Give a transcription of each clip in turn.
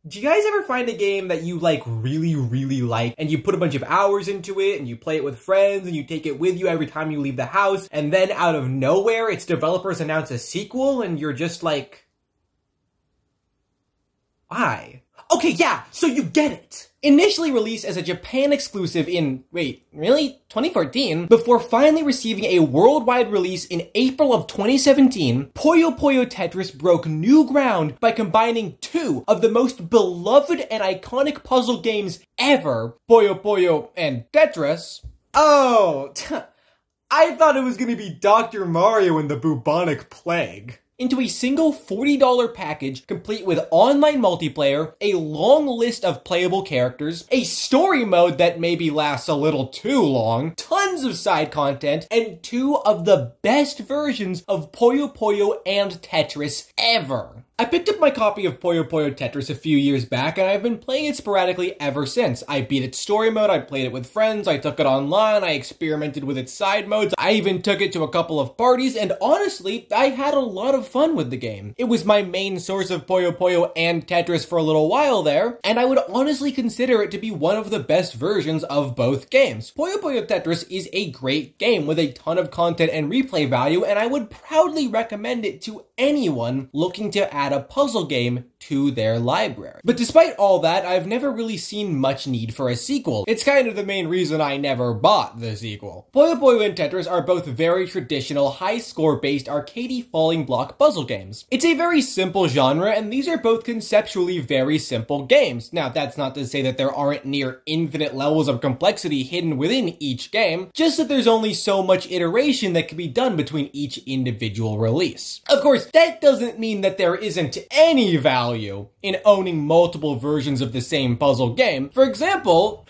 Do you guys ever find a game that you like really like and you put a bunch of hours into it and you play it with friends and you take it with you every time you leave the house, and then out of nowhere its developers announce a sequel and you're just like, why? Okay, yeah, so you get it. Initially released as a Japan exclusive in, wait, really? 2014? Before finally receiving a worldwide release in April of 2017, Puyo Puyo Tetris broke new ground by combining two of the most beloved and iconic puzzle games ever, Puyo Puyo and Tetris. Oh, I thought it was gonna be Dr. Mario and the Bubonic Plague. Into a single $40 package complete with online multiplayer, a long list of playable characters, a story mode that maybe lasts a little too long, tons of side content, and two of the best versions of Puyo Puyo and Tetris ever. I picked up my copy of Puyo Puyo Tetris a few years back, and I've been playing it sporadically ever since. I beat its story mode, I played it with friends, I took it online, I experimented with its side modes, I even took it to a couple of parties, and honestly, I had a lot of fun with the game. It was my main source of Puyo Puyo and Tetris for a little while there, and I would honestly consider it to be one of the best versions of both games. Puyo Puyo Tetris is a great game with a ton of content and replay value, and I would proudly recommend it to anyone looking to add a puzzle game to their library. But despite all that, I've never really seen much need for a sequel. It's kind of the main reason I never bought the sequel. Puyo Puyo and Tetris are both very traditional, high-score-based, arcadey falling block puzzle games. It's a very simple genre, and these are both conceptually very simple games. Now, that's not to say that there aren't near infinite levels of complexity hidden within each game, just that there's only so much iteration that can be done between each individual release. Of course, that doesn't mean that there isn't any value in owning multiple versions of the same puzzle game. For example,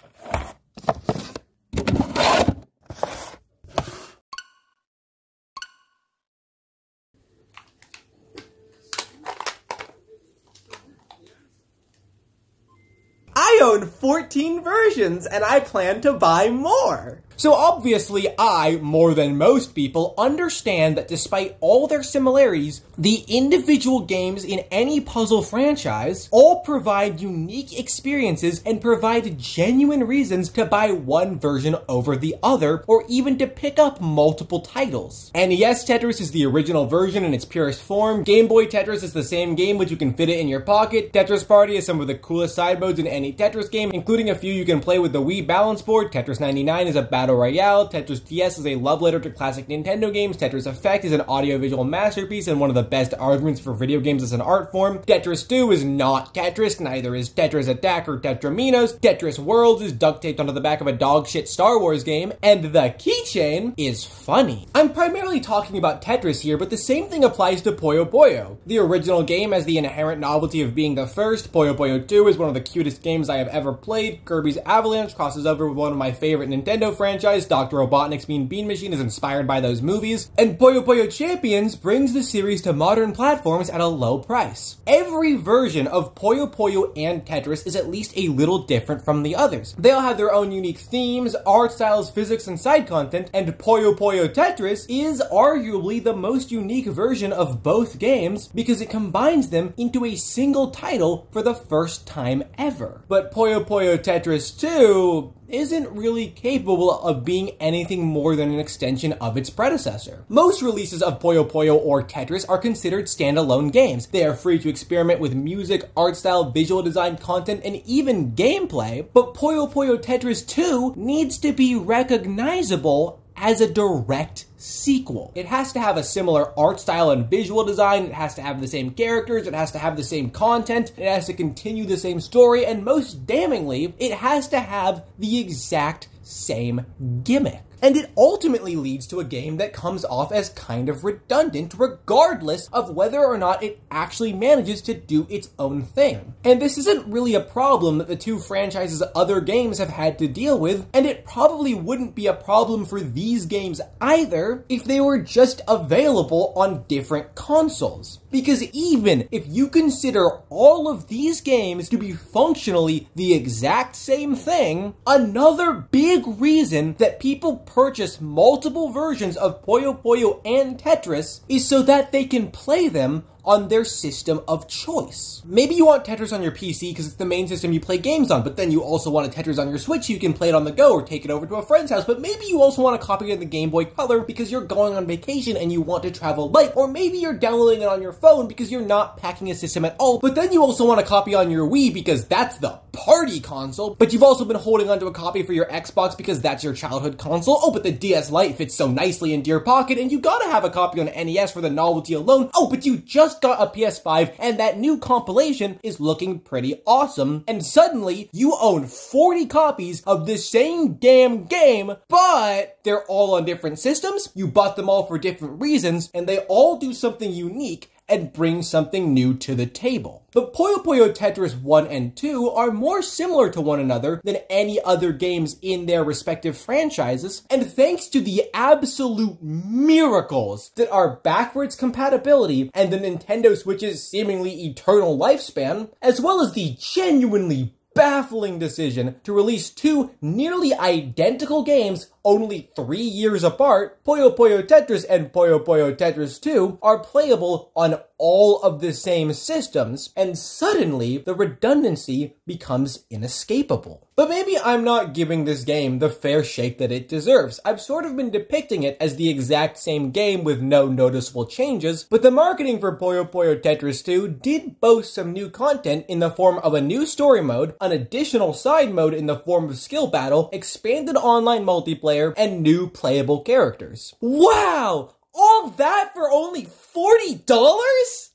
I own 14 versions and I plan to buy more. So obviously I, more than most people, understand that despite all their similarities, the individual games in any puzzle franchise all provide unique experiences and provide genuine reasons to buy one version over the other, or even to pick up multiple titles. And yes, Tetris is the original version in its purest form. Game Boy Tetris is the same game, but you can fit it in your pocket. Tetris Party is some of the coolest side modes in any Tetris game, including a few you can play with the Wii balance board. Tetris 99 is a battle royale. Tetris DS is a love letter to classic Nintendo games. Tetris Effect is an audiovisual masterpiece and one of the best arguments for video games as an art form. Tetris 2 is not Tetris, neither is Tetris Attack or Tetraminos. Tetris Worlds is duct taped onto the back of a dog shit Star Wars game, and the keychain is funny. I'm primarily talking about Tetris here, but the same thing applies to Puyo Puyo. The original game has the inherent novelty of being the first. Puyo Puyo 2 is one of the cutest games I have ever played. Kirby's Avalanche crosses over with one of my favorite Nintendo franchises. Dr. Robotnik's Mean Bean Machine is inspired by those movies, and Puyo Puyo Champions brings the series to modern platforms at a low price. Every version of Puyo Puyo and Tetris is at least a little different from the others. They all have their own unique themes, art styles, physics, and side content, and Puyo Puyo Tetris is arguably the most unique version of both games because it combines them into a single title for the first time ever. But Puyo Puyo Tetris 2 isn't really capable of being anything more than an extension of its predecessor. Most releases of Puyo Puyo or Tetris are considered standalone games. They are free to experiment with music, art style, visual design, content, and even gameplay, but Puyo Puyo Tetris 2 needs to be recognizable as a direct sequel. It has to have a similar art style and visual design, it has to have the same characters, it has to have the same content, it has to continue the same story, and most damningly, it has to have the exact same gimmick. And it ultimately leads to a game that comes off as kind of redundant regardless of whether or not it actually manages to do its own thing. And this isn't really a problem that the two franchises' other games have had to deal with, and it probably wouldn't be a problem for these games either if they were just available on different consoles. Because even if you consider all of these games to be functionally the exact same thing, another big reason that people purchase multiple versions of Puyo Puyo and Tetris is so that they can play them on their system of choice. Maybe you want Tetris on your PC because it's the main system you play games on, but then you also want a Tetris on your Switch so you can play it on the go or take it over to a friend's house, but maybe you also want a copy of the Game Boy Color because you're going on vacation and you want to travel light, or maybe you're downloading it on your phone because you're not packing a system at all, but then you also want a copy on your Wii because that's the party console, but you've also been holding onto a copy for your Xbox because that's your childhood console. Oh, but the DS Lite fits so nicely into your pocket and you gotta have a copy on NES for the novelty alone. Oh, but you just got a PS5 and that new compilation is looking pretty awesome, and suddenly you own 40 copies of the same damn game, but they're all on different systems, you bought them all for different reasons, and they all do something unique and bring something new to the table. But Puyo Puyo Tetris 1 and 2 are more similar to one another than any other games in their respective franchises, and thanks to the absolute miracles that are backwards compatibility and the Nintendo Switch's seemingly eternal lifespan, as well as the genuinely baffling decision to release two nearly identical games only 3 years apart, Puyo Puyo Tetris and Puyo Puyo Tetris 2 are playable on all of the same systems, and suddenly the redundancy becomes inescapable. But maybe I'm not giving this game the fair shake that it deserves. I've sort of been depicting it as the exact same game with no noticeable changes, but the marketing for Puyo Puyo Tetris 2 did boast some new content in the form of a new story mode, an additional side mode in the form of skill battle, expanded online multiplayer, and new playable characters. Wow! All that for only $40?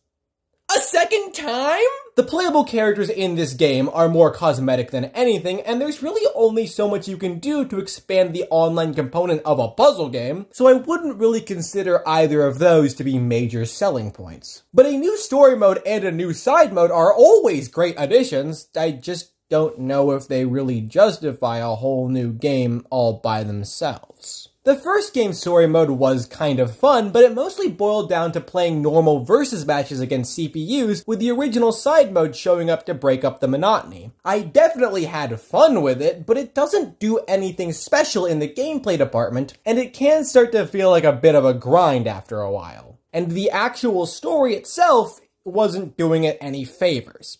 A second time? The playable characters in this game are more cosmetic than anything, and there's really only so much you can do to expand the online component of a puzzle game, so I wouldn't really consider either of those to be major selling points. But a new story mode and a new side mode are always great additions. I just don't know if they really justify a whole new game all by themselves. The first game's story mode was kind of fun, but it mostly boiled down to playing normal versus matches against CPUs, with the original side mode showing up to break up the monotony. I definitely had fun with it, but it doesn't do anything special in the gameplay department, and it can start to feel like a bit of a grind after a while. And the actual story itself wasn't doing it any favors.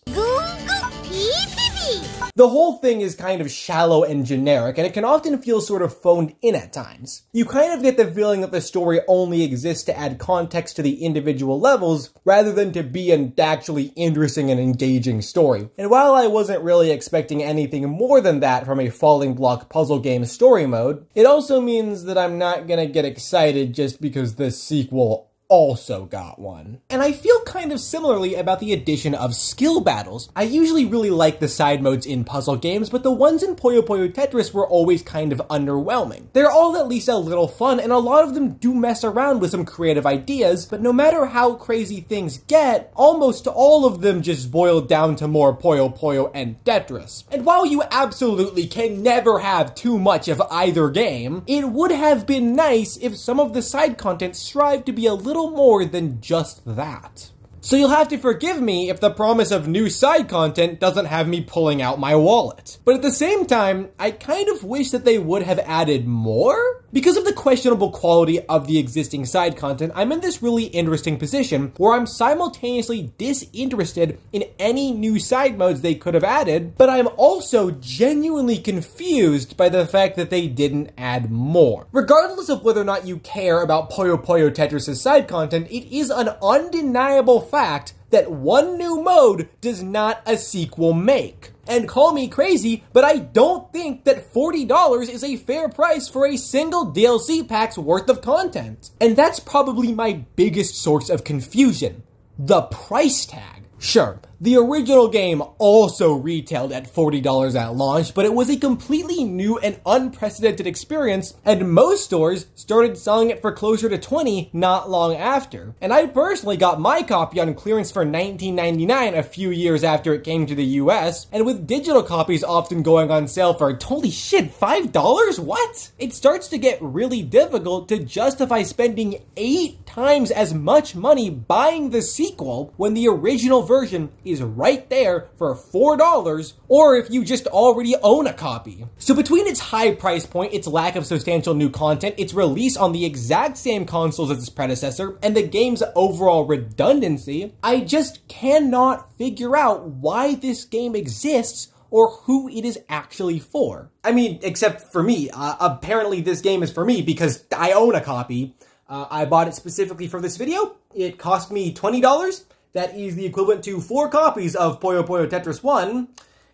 The whole thing is kind of shallow and generic, and it can often feel sort of phoned in at times. You kind of get the feeling that the story only exists to add context to the individual levels, rather than to be an actually interesting and engaging story. And while I wasn't really expecting anything more than that from a falling block puzzle game story mode, it also means that I'm not gonna get excited just because the sequel also got one. And I feel kind of similarly about the addition of skill battles. I usually really like the side modes in puzzle games, but the ones in Puyo Puyo Tetris were always kind of underwhelming. They're all at least a little fun, and a lot of them do mess around with some creative ideas, but no matter how crazy things get, almost all of them just boil down to more Puyo Puyo and Tetris. And while you absolutely can never have too much of either game, it would have been nice if some of the side content strived to be a little more than just that. So you'll have to forgive me if the promise of new side content doesn't have me pulling out my wallet. But at the same time, I kind of wish that they would have added more? Because of the questionable quality of the existing side content, I'm in this really interesting position where I'm simultaneously disinterested in any new side modes they could have added, but I'm also genuinely confused by the fact that they didn't add more. Regardless of whether or not you care about Puyo Puyo Tetris' side content, it is an undeniable fact that one new mode does not a sequel make. And call me crazy, but I don't think that $40 is a fair price for a single DLC pack's worth of content. And that's probably my biggest source of confusion: the price tag. Sure, the original game also retailed at $40 at launch, but it was a completely new and unprecedented experience, and most stores started selling it for closer to $20 not long after. And I personally got my copy on clearance for $19.99 a few years after it came to the US, and with digital copies often going on sale for, holy shit, $5? What? It starts to get really difficult to justify spending 8 times as much money buying the sequel when the original version is is right there for $4, or if you just already own a copy. So between its high price point, its lack of substantial new content, its release on the exact same consoles as its predecessor, and the game's overall redundancy, I just cannot figure out why this game exists or who it is actually for. I mean, except for me. Apparently this game is for me because I own a copy. I bought it specifically for this video. It cost me $20. That is the equivalent to 4 copies of Puyo Puyo Tetris 1,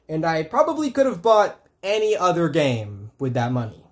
and I probably could have bought any other game with that money.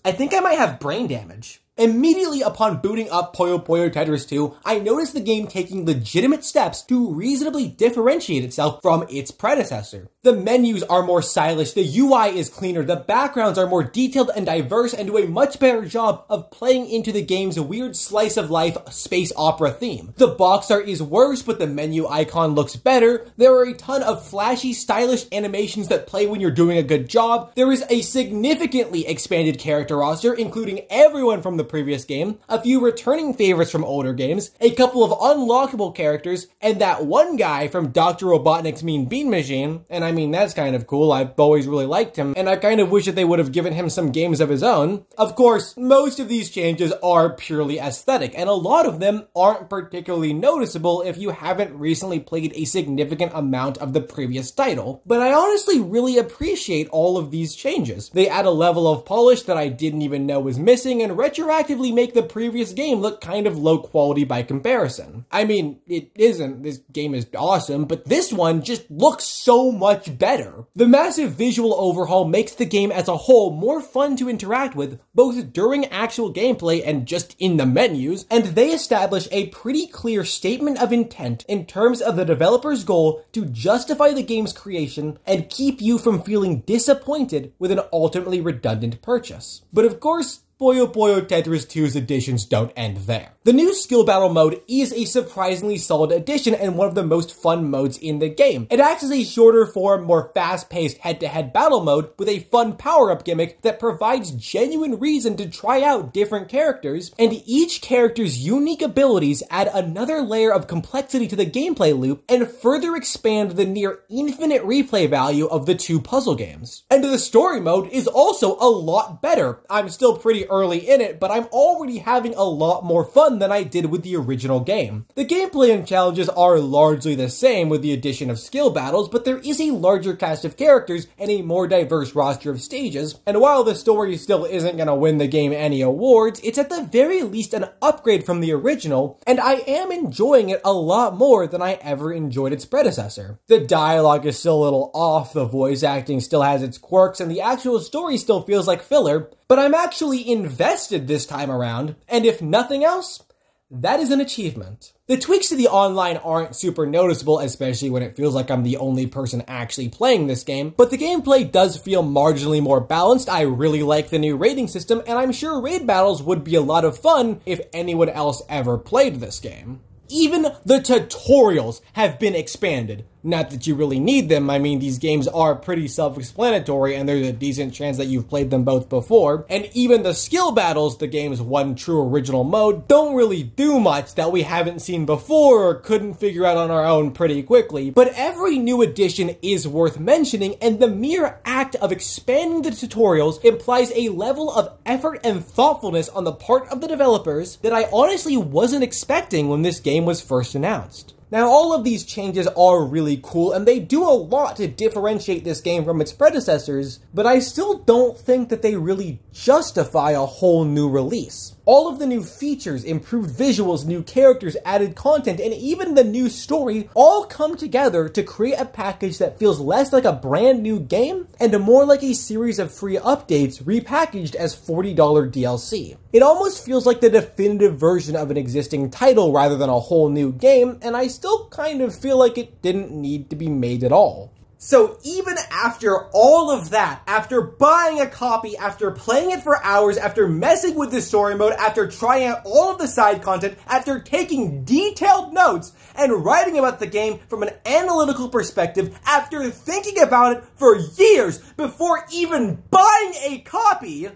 I think I might have brain damage. Immediately upon booting up Puyo Puyo Tetris 2, I noticed the game taking legitimate steps to reasonably differentiate itself from its predecessor. The menus are more stylish, the UI is cleaner, the backgrounds are more detailed and diverse, and do a much better job of playing into the game's weird slice of life space opera theme. The box art is worse, but the menu icon looks better. There are a ton of flashy, stylish animations that play when you're doing a good job. There is a significantly expanded character roster, including everyone from the previous game, a few returning favorites from older games, a couple of unlockable characters, and that one guy from Dr. Robotnik's Mean Bean Machine, and I mean, that's kind of cool. I've always really liked him, and I kind of wish that they would have given him some games of his own. Of course, most of these changes are purely aesthetic, and a lot of them aren't particularly noticeable if you haven't recently played a significant amount of the previous title. But I honestly really appreciate all of these changes. They add a level of polish that I didn't even know was missing, and retroactively make the previous game look kind of low quality by comparison. I mean, it isn't. This game is awesome, but this one just looks so much better. The massive visual overhaul makes the game as a whole more fun to interact with, both during actual gameplay and just in the menus, and they establish a pretty clear statement of intent in terms of the developer's goal to justify the game's creation and keep you from feeling disappointed with an ultimately redundant purchase. But of course, Puyo Puyo Tetris 2's additions don't end there. The new skill battle mode is a surprisingly solid addition and one of the most fun modes in the game. It acts as a shorter form, more fast-paced head-to-head battle mode with a fun power-up gimmick that provides genuine reason to try out different characters, and each character's unique abilities add another layer of complexity to the gameplay loop and further expand the near infinite replay value of the two puzzle games. And the story mode is also a lot better. I'm still pretty early in it, but I'm already having a lot more fun than I did with the original game. The gameplay and challenges are largely the same with the addition of skill battles, but there is a larger cast of characters and a more diverse roster of stages, and while the story still isn't gonna win the game any awards, it's at the very least an upgrade from the original, and I am enjoying it a lot more than I ever enjoyed its predecessor. The dialogue is still a little off, the voice acting still has its quirks, and the actual story still feels like filler, but I'm actually invested this time around, and if nothing else, that is an achievement. The tweaks to the online aren't super noticeable, especially when it feels like I'm the only person actually playing this game, but the gameplay does feel marginally more balanced. I really like the new raiding system, and I'm sure raid battles would be a lot of fun if anyone else ever played this game. Even the tutorials have been expanded. Not that you really need them, I mean, these games are pretty self-explanatory and there's a decent chance that you've played them both before. And even the skill battles, the game's one true original mode, don't really do much that we haven't seen before or couldn't figure out on our own pretty quickly. But every new addition is worth mentioning, and the mere act of expanding the tutorials implies a level of effort and thoughtfulness on the part of the developers that I honestly wasn't expecting when this game was first announced. Now, all of these changes are really cool, and they do a lot to differentiate this game from its predecessors, but I still don't think that they really justify a whole new release. All of the new features, improved visuals, new characters, added content, and even the new story all come together to create a package that feels less like a brand new game and more like a series of free updates repackaged as $40 DLC. It almost feels like the definitive version of an existing title rather than a whole new game, and I still kind of feel like it didn't need to be made at all. So even after all of that, after buying a copy, after playing it for hours, after messing with the story mode, after trying out all of the side content, after taking detailed notes and writing about the game from an analytical perspective, after thinking about it for years before even buying a copy,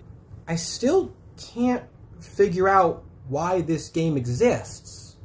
I still can't figure out why this game exists.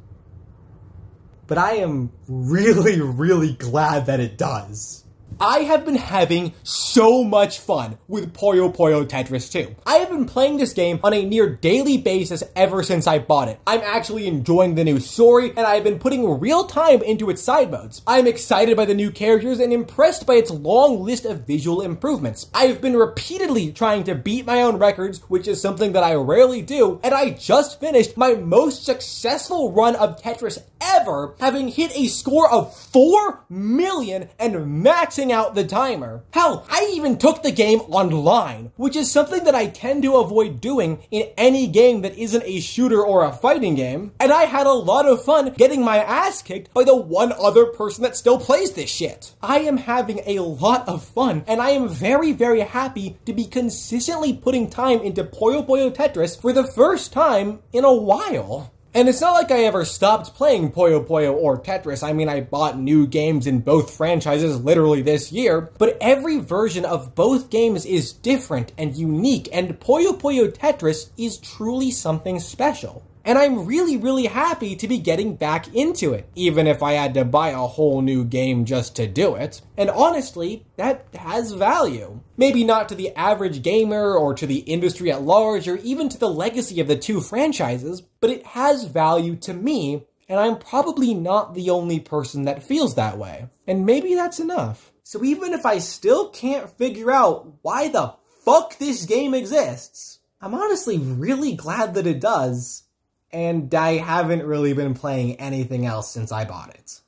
but I am really, really glad that it does. I have been having so much fun with Puyo Puyo Tetris 2. I have been playing this game on a near daily basis ever since I bought it. I'm actually enjoying the new story, and I have been putting real time into its side modes. I'm excited by the new characters and impressed by its long list of visual improvements. I have been repeatedly trying to beat my own records, which is something that I rarely do, and I just finished my most successful run of Tetris ever, having hit a score of 4 million and maxing out the timer. Hell, I even took the game online, which is something that I tend to avoid doing in any game that isn't a shooter or a fighting game, and I had a lot of fun getting my ass kicked by the one other person that still plays this shit. I am having a lot of fun, and I am very, very happy to be consistently putting time into Puyo Puyo Tetris for the first time in a while. And it's not like I ever stopped playing Puyo Puyo or Tetris. I mean, I bought new games in both franchises literally this year, but every version of both games is different and unique, and Puyo Puyo Tetris is truly something special. And I'm really, really happy to be getting back into it, even if I had to buy a whole new game just to do it. And honestly, that has value. Maybe not to the average gamer or to the industry at large or even to the legacy of the two franchises, but it has value to me, and I'm probably not the only person that feels that way. And maybe that's enough. So even if I still can't figure out why the fuck this game exists, I'm honestly really glad that it does. And I haven't really been playing anything else since I bought it.